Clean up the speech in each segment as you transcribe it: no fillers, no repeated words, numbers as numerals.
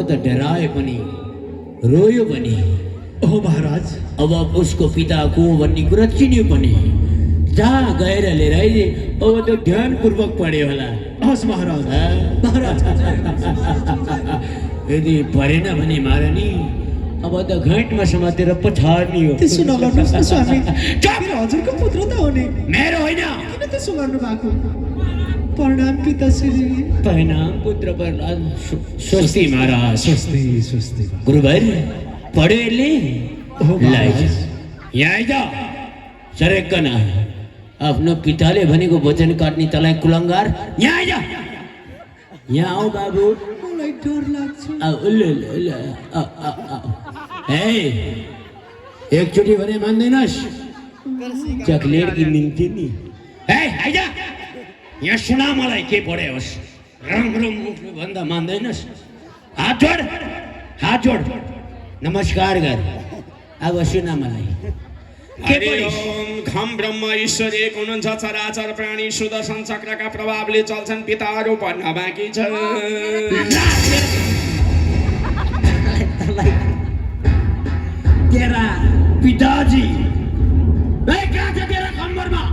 त डरायो पनि रोयो पनि। ओ महाराज, अब उसको पिता को भन्ने कुरा चिन्यो पनि। जहाँ गएर लिएर आइजे अब त ध्यानपूर्वक पढ्यो होला। हस् महाराज। महाराज यदि पढेन भने महारानी अब त घाँटमा समातेर पछाड्ने हो। त्यसो नगर्नुहोस् न स्वामी, मेरो हजुरको पुत्र त हो नि। मेरो होइन। किन त्यसो गर्नु भएको? प्रणाम पिताश्री। प्रणाम पुत्र प्रहलाद। स्वस्ति महाराज। स्वस्ति स्वस्ति। गुरुवर पढ्यो यसले? महाराज। यहाँ आइज सरेकन। आफ्नो पिताले भनेको वचन काट्ने तँलाई कुलङ्गार। यहाँ आइज। यहाँ आऊ बाबु। मलाई डर लाग्छ। एकचोटि भने मान्दैनस्? चकलेट किनिदिन्थे नि। आइज यहाँ सुना मलाई के पढ्योस्। राम्रो मुखले भन्दा मान्दैनस्? हात जोड, हात जोड, नमस्कार गर। अब सुना मलाई के पढिस्? खम ब्रह्म ईश्वर एक हुनुहुन्छ, चराचर प्राणी सुदर्शन चक्रका प्रभावले चल्छन्, पिताहरू भन्न बाँकी छ। तेरा पिताजी कहाँ छ तेरा कम्बरमा?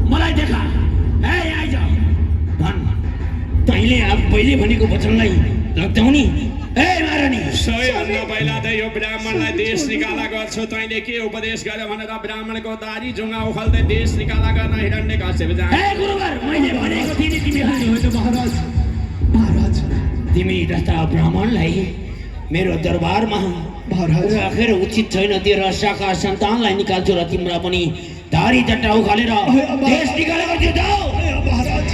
मलाई देखा। आइज भन्, तैँले पहिले भनेको वचनलाई लग्दाउने। महारानी सबैभन्दा पहिला त यो ब्राह्मणलाई देश निकाला गर्छु। तैँले के उपदेश गर्यो भनेर ब्राह्मणको दारी जुङ्गा उखाल्दै देश निकाला गर्न हिरण्यकश्यप जान्छ। गुरुवर मैले भनेको थिएँ नि तिमी होइन महाराज। महाराज तिमी जस्ता ब्राह्मणलाई मेरो दरबारमा महाराज राखेर उचित छैन। तेरो शाखा सन्तानलाई निकाल्छु र तिम्रो पनि दारी जट्टा उखालेर देश निकालेको थियो। जाऊ महाराज।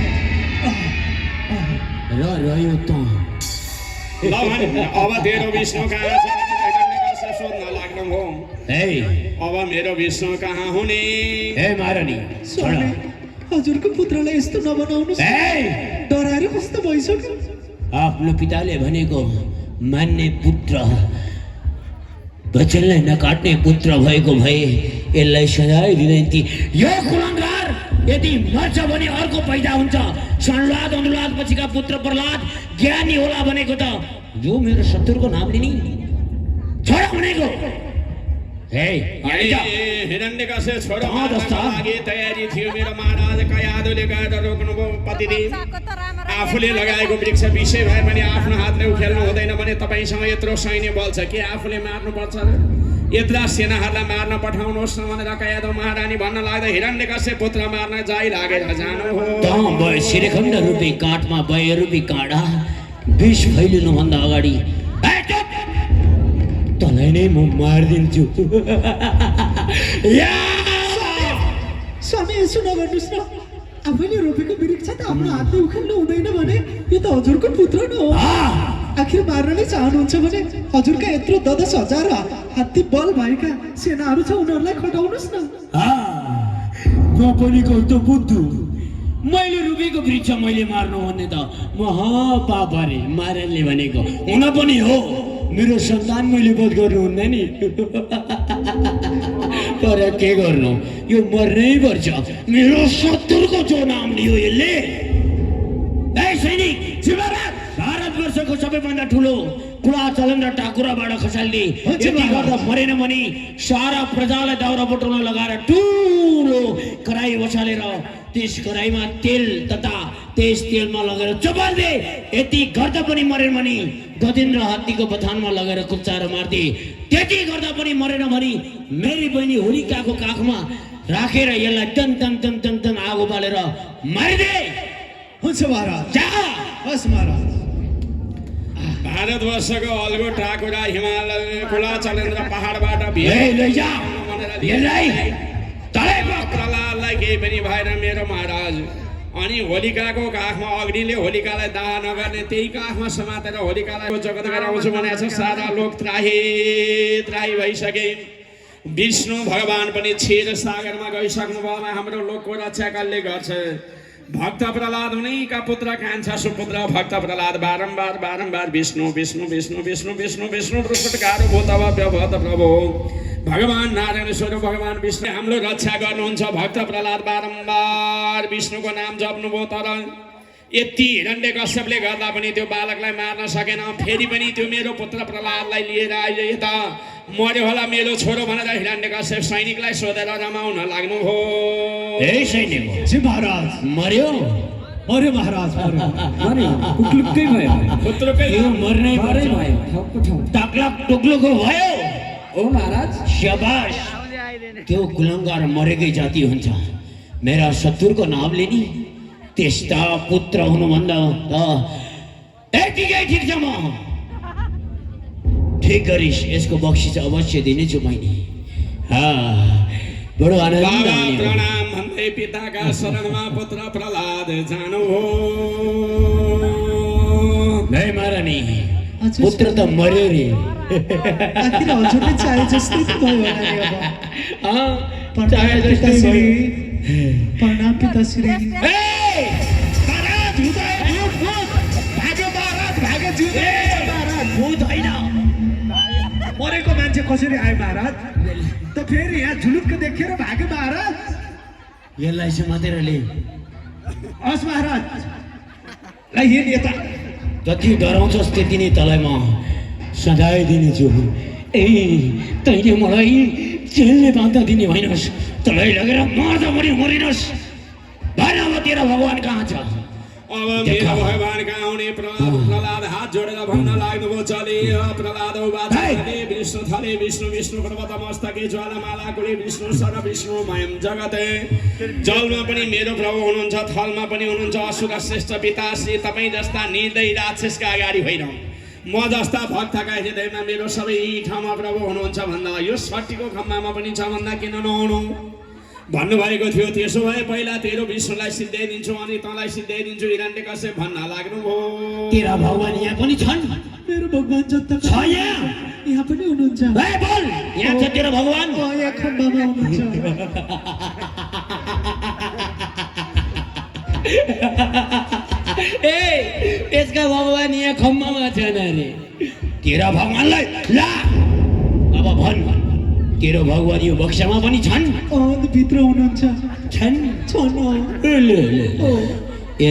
रह्यो त ल भने अब तेरो विष्णु कहाँ छ? हिरण्यकश्यप सोध्न लाग्नु हो। अब मेरो विष्णु कहाँ हुने? महारानी स्वामी, हजुरको पुत्रलाई यस्तो नबनाउनुहोस्। डराएर कस्तो भइसक्यो? आफ्नो पिताले भनेको मान्ने पुत्र, वचनलाई नकाट्ने पुत्र भएको भए यसलाई सजाय दिँदै। यो कुलङ्गार यदि मर्छ भने अर्को पैदा हुन्छ। संलाद अनुलाद पछिका पुत्र प्रहलाद ज्ञानी होला भनेको त यो मेरो शत्रुको नाम लिने छोरा भनेको। हिरण्यकश्यप छोरो लागि तयारी थियो। मेरो महाराज कयादुले गएर रोक्नुभयो। पतिदेव आफूले लगाएको वृक्ष विषय भए पनि आफ्नो हातले उखेल्नु हुँदैन भने तपाईँसँग यत्रो सैन्य बल छ, के आफूले मार्नुपर्छ? यत्रा सेनाहरूलाई मार्न पठाउनुहोस् न भनेर कयादु महारानी भन्न लाग्दा हिरण्यकश्यप पुत्र मार्न जाइ लागेर जानु हो। श्रीखण्ड रूपी काठमा वय रूपी काँडा विष फैलिनुभन्दा अगाडि तँलाई नै म मारिदिन्छु। स्वामी यसो नगर्नुहोस् न। आफैले रोपेको वृक्ष त आफ्नो हातले उखेल्नु हुँदैन भने यो त हजुरको पुत्र न हो। आखिर मार्न नै चाहनुहुन्छ भने हजुरका यत्रो 10,000 हात्ती बल भएका सेनाहरू छ, उनीहरूलाई खटाउनुहोस् न। म पनि कस्तो बुद्धु। मैले रोपेको वृक्ष मैले मार्नु भन्ने त महापाप अरे। मारनले भनेको हुन पनि हो। मेरो सन्तान मैले वध गर्नु हुन्न नि। तर के गर्नु, यो मर्नै पर्छ। मेरो शत्रुको जो नाम लियो यसले। सैनिक जिम्मेवार भारतवर्षको सबैभन्दा ठुलो कुला चलन र टाकुराबाट खसाल्ने। यति गर्दा मरेन भने सारा प्रजालाई दाउरा बटुल्न लगाएर ठुलो कराई बसालेर त्यस कराईमा तेल तथा त्यस तेलमा लगेर चपाल्दे। यति गर्दा पनि मरेन भने गजेन्द्र हात्तीको बथानमा लगेर कुच्चाएर मार्दे। त्यति गर्दा पनि मरेन भने मेरी बहिनी होलिकाको काखमा राखेर यसलाई टन टन टन टन टन आगो बालेर मारिदे। हुन्छ महाराज। जा। हस् महाराज। भारतवर्षको अलगो टाकुरा हिमालय कुला चलेन्द्र पहाडबाट प्रहलादलाई केही पनि भएन मेरो महाराज। अनि होलिकाको काखमा अग्निले होलिकालाई दाह नगर्ने, त्यही काखमा समातेर होलिकालाई जगत गराउँछु भनेको छ। सारा लोक त्राही त्राही भइसके। विष्णु भगवान पनि क्षीर सागरमा गइसक्नु भयो। हाम्रो लोकको रक्षा कसले गर्छ? भक्त प्रहलाद उनैका पुत्र कान्छा सुपुत्र भक्त प्रहलाद बारम्बार बारम्बार विष्णु विष्णु विष्णु विष्णु विष्णु विष्णु प्रकटकार भूतव व्यभत प्रभु भगवान नारायण स्वरूप भगवान विष्णु हाम्रो रक्षा गर्नुहुन्छ। भक्त प्रहलाद बारम्बार विष्णुको नाम जप्नुभयो, तर यति हिरण्यकश्यपले गर्दा पनि त्यो बालकलाई मार्न सकेन। फेरि पनि त्यो मेरो पुत्र प्रहलादलाई लिएर आइले यता मर्यो होला मेरो छोरो भनेर हिरण्यकश्यप सैनिकलाई सोधेर रमाउन लाग्नुभयो। ए सैनिक जी महाराज मर्यो अरे महाराज अरे कुटलुक्कै भयो पुत्रकै यो मर्नै मरै पर्छ भयो ठक्क ठाउँ टक्लक टुक्लुको भयो। ओ महाराज शाबाश त्यो कुलङ्गार मरेकै जाति हुन्छ। मेरा शत्रुको नामले नि त्यस्ता पुत्र हुनुभन्दा त यतिकै ठिक छ। म ठिक गरिस् यसको बक्सिस अवश्य दिनेछु मैले। बडो आनन्द बाबा आउने हो। प्रणाम भन्दै पिताका शरणमा पुत्र प्रहलाद जानुभयो। नै महारानी हजुर। पुत्र त मर्यो रे। आखिर हजुरले चाहे जस्तै त भयो होला नि अब चाहे प्रणाम जस्तै पिताश्री भयो। प्रणाम पिताश्री ए! महाराज, हुँदैन, भूत, भूत! भाग्यो महाराज, भाग्यो जिउँदै छ महाराज, भूत होइन। मरेको मान्छे कसरी आयो महाराज त फेरि यहाँ झुलुक्क देखेर भाग्यो महाराज। यसलाई समातेर ले। हस् महाराज ला हिँड यता। जति डराउँछस् त्यति नै तँलाई म सजाय दिनेछु। ए तैँले मलाई जेलले बाँध्न दिने होइनस्। तँलाई लगेर मर्दा मरि मरिनस्। भन अब तेरो भगवान कहाँ छ? अब मेरो भगवान कहाँ आउने? प्रहलाद हात जोडेर भन्न लाग्नुभयो चले प्रहलाद उवाचले विष्णु थले विष्णु विष्णु पर्वत मस्तके ज्वालामाला कुले विष्णु सर विष्णु मयम जगते। जलमा पनि मेरो प्रभु हुनुहुन्छ, थलमा पनि हुनुहुन्छ असुर श्रेष्ठ पिताश्री। तपाईँ जस्ता निर्दयी राक्षसका अगाडि होइन म जस्ता भक्तका हृदयमा मेरो सबै ठाउँमा प्रभु हुनुहुन्छ भन्दा यो सट्टीको खम्बामा पनि छ भन्दा किन नहुनु भन्नुभएको थियो। त्यसो भए पहिला तेरो विष्णुलाई सिद्ध्याइदिन्छु अनि तँलाई सिद्ध्याइदिन्छु हिरण्यकश्यप भन्न लाग्नुभयो। तेरा भगवान यहाँ पनि छन्? मेरो भगवान जता छ यहाँ? यहाँ पनि हुनुहुन्छ। ए बोल, यहाँ छ तेरो भगवान? यहाँ खम्बामा हुनुहुन्छ। ए यसका भगवान यहाँ खम्बामा छन् अरे। तेरा भगवानलाई ला अब भन, तेरो भगवान यो बक्सामा पनि छन्? भित्र हुनुहुन्छ। छन्? छन् ए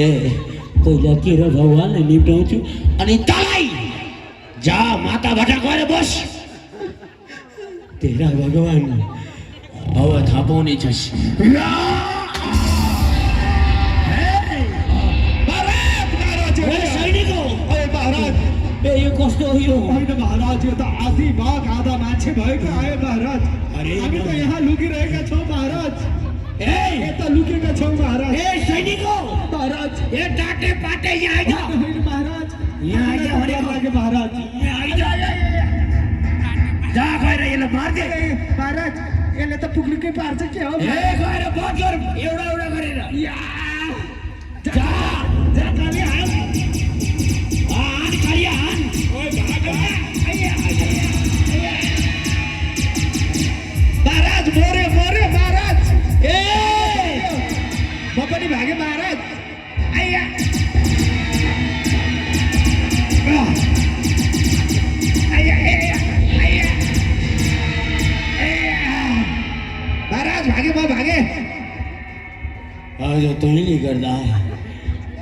पहिला तेरो भगवानलाई निप्टाउँछु अनि तँलाई जा माताबाट गएर बस। तेरा भगवान अब थाहा पाउने छस्। ए यो कस्तो हो यो? होइन महाराज यो त आधी बाघ आधा मान्छे भएको आयो महाराज। अरे हामी त यहाँ लुकिरहेका छौँ महाराज। ए यता लुकेका छौँ महाराज। ए सैनिकको महाराज ए टाटे पाटे यहाँ आइज। होइन महाराज यहाँ आइज भनेको। लाग्यो महाराज। यहाँ आइज। जा गएर यसलाई मार्दे। महाराज यसले त पुग्लिकै पार्छ के हो? ए गएर बच गर एउटा एउटा गरेर। जा जा खाली हान हान खाली हान। ओए भाग महाराज मर्यो मर्यो महाराज। ए म पनि भागेँ महाराज। आइया आइया आइया महाराज भागे म भागे। आज तैँले गर्दा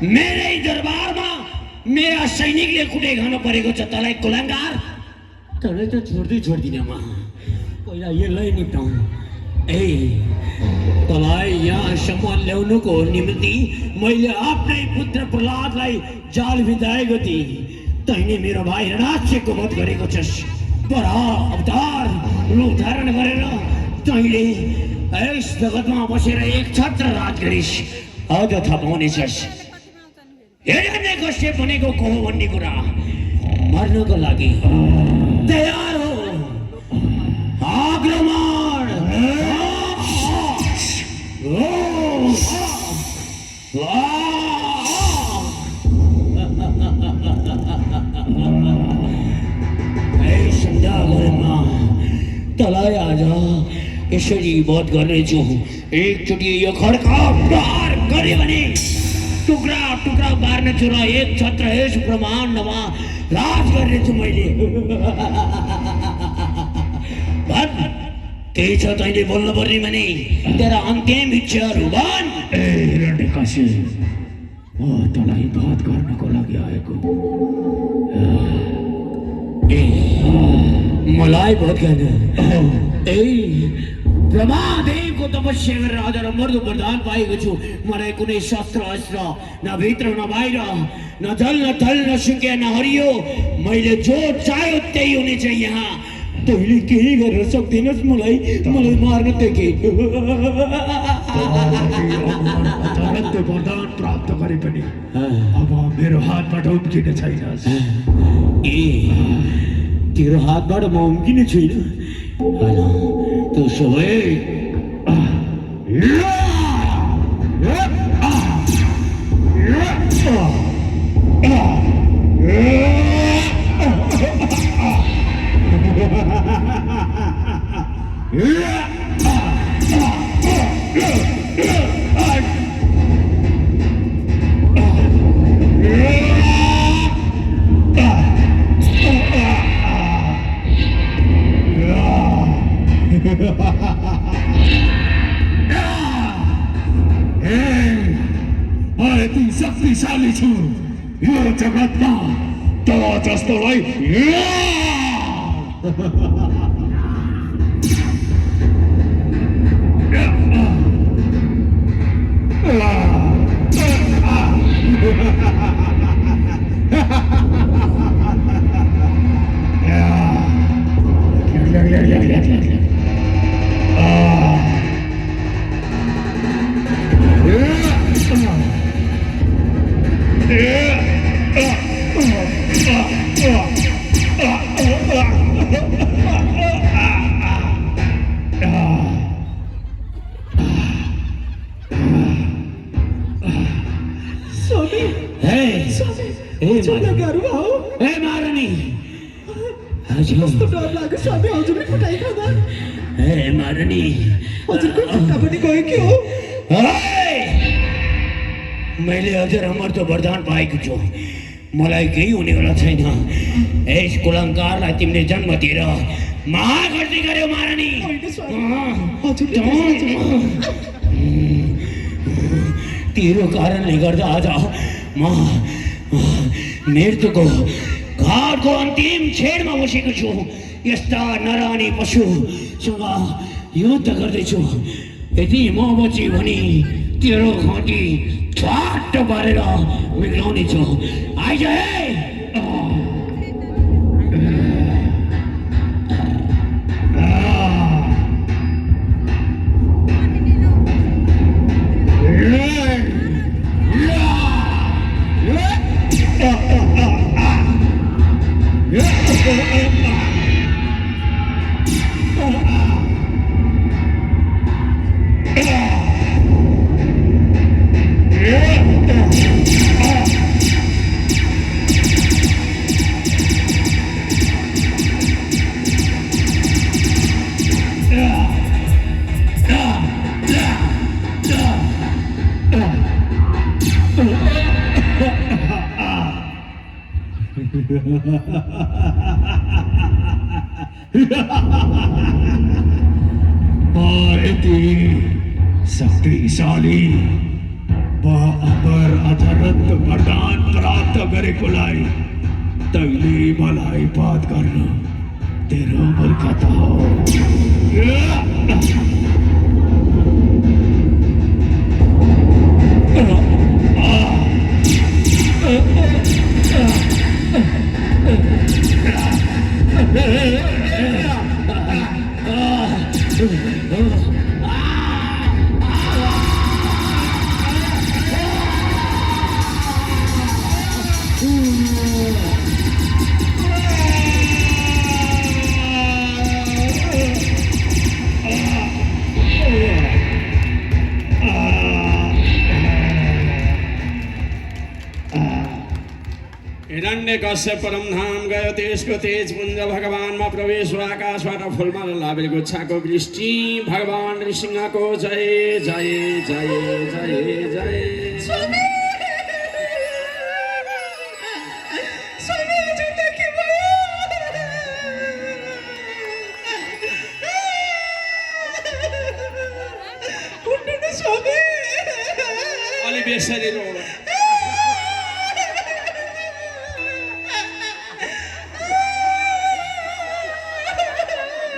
मेरै दरबारमा मेरा सैनिकले कुटै खान परेको छ तँलाई कुलङ्गार। तँलाई त छोड्दिनँ म। पहिला यसलाई निप्टाउँ। ए तँलाई यहाँसम्म ल्याउनुको निम्ति मैले आफ्नै पुत्र प्रहलादलाई जाल भिजाएको थिएँ। तैँले मेरो भाइ हिरण्याक्षको वध गरेको छस्। बडा अवतार रूप धारण गरेर तैँले यस जगतमा बसेर एक छत्र राज गरिस्। आज थाहा पाउनेछस् हिरण्यकश्यप भनेको को हो भन्ने कुरा। मर्नको लागि तयार हो। आक्रमण। तँलाई आज यसरी वध गर्नेछु। एकचोटि यो खड्का प्रहार गऱ्यो भने टुक्रा टुक्रा पार्नेछु र एक छत्र यस ब्रह्माण्डमा राज गर्नेछु मैले। भन केही छ तैँले बोल्नु पर्ने भने तेरा अन्तिम इच्छाहरू भन। ए हिरण्यकश्यप तँलाई बात गर्नको लागि आएको मलाई बात गर्न ब्रह्मादेवको तपस्या गरेर आज मर्दो वरदान पाएको छु मलाई कुनै शस्त्र अस्त्र न भित्र न बाहिर न जल न थल न सुक्या न हरियो मैले जो चाह्यो त्यही हुनेछ यहाँ तैँले केही गरेर सक्दिनस् मलाई मार्न त्यही वरदान प्राप्त गरे पनि अब मेरो हातबाट उम्किने छैनस् तेरो हातबाट म उम्किने छुइनँ त्यो सबै यति शक्तिशाली छु यो जगतमा त जस्तोलाई महारानी कस्तो डर लाग्यो स्वामी हजुरले फुटाइ खाँदा महारानी हजुरको खुट्टा पनि गयो के हो मैले हजुर अमरको वरदान पाएको छु मलाई केही हुनेवाला छैन यस कुलङ्कारलाई तिमीले जन्म दिएर महागर्ती गर्यो महारानी तेरो कारणले गर्दा आज म मृत्युको घाटको अन्तिम छेडमा बसेको छु यस्ता नरानी पशुसँग युद्ध गर्दैछु यदि म बचे भने तेरो घाँटी छाट पारेर मिलाउने छु आइज यति शक्तिशाली अमर अधरत्व वरदान प्राप्त गरेकोलाई तैँले मलाई बात गर्न तेरो मूर्खता हो हिरण्यकश्यप परमधाम गयो त्यसको तेज पुञ्ज भगवानमा प्रवेश आकाशबाट फुलमाला लाभेल गुच्छाको वृष्टि भगवान नृसिंहको जय जय जय जय जय अलि बेसरी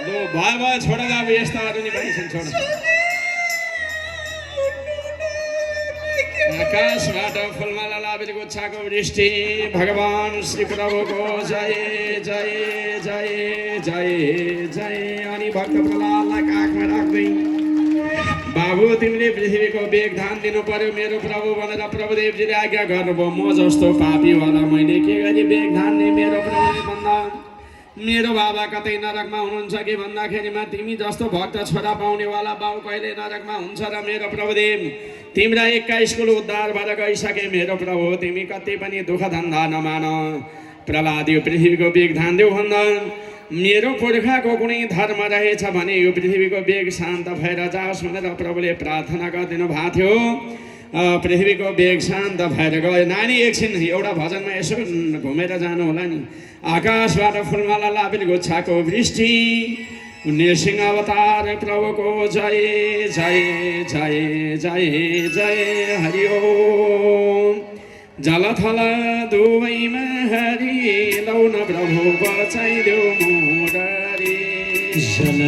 लो भयो छोड जा अब यस्ताहरू नि पनि छन् छोड आकाशबाट फुलमाला लाभिल गुच्छाको वृष्टि भगवान श्री प्रभुको जय जय जय जय जय अनि भक्त प्रहलादलाई काखमा राख्दै बाबु तिमीले पृथ्वीको वेगधान दिनु पर्यो मेरो प्रभु भनेर प्रभुदेवजीले आज्ञा गर्नुभयो म जस्तो पापी होला मैले के गरी वेगधान दिएँ मेरो प्रभुले भन्दा मेरो बाबा कतै नरकमा हुनुहुन्छ कि भन्दाखेरिमा तिमी जस्तो भक्त छोरा पाउनेवाला बाउ कहिले नरकमा हुन्छ र मेरो प्रभुदेव तिम्रा 21 कुल उद्धार भएर गइसके मेरो प्रभु तिमी कति पनि दुःख धन्दा नमान प्रहलाद यो पृथ्वीको वेगधान देऊ भन्दा मेरो पुर्खाको कुनै धर्म रहेछ भने यो पृथ्वीको वेग शान्त भएर जाओस् भनेर प्रभुले प्रार्थना गरिदिनु भएको थियो पृथ्वीको वेग शान्त भएर गयो नानी एकछिन एउटा भजनमा यसो घुमेर जानु होला नि आकाशबाट फुलमाला लाभिल गुच्छाको वृष्टि नृसिंह अवतार प्रभुको जय जय जय जय जय हरि ओम जलथल दुवैमा हरि लौन प्रभु बचाइदेऊ मोडरी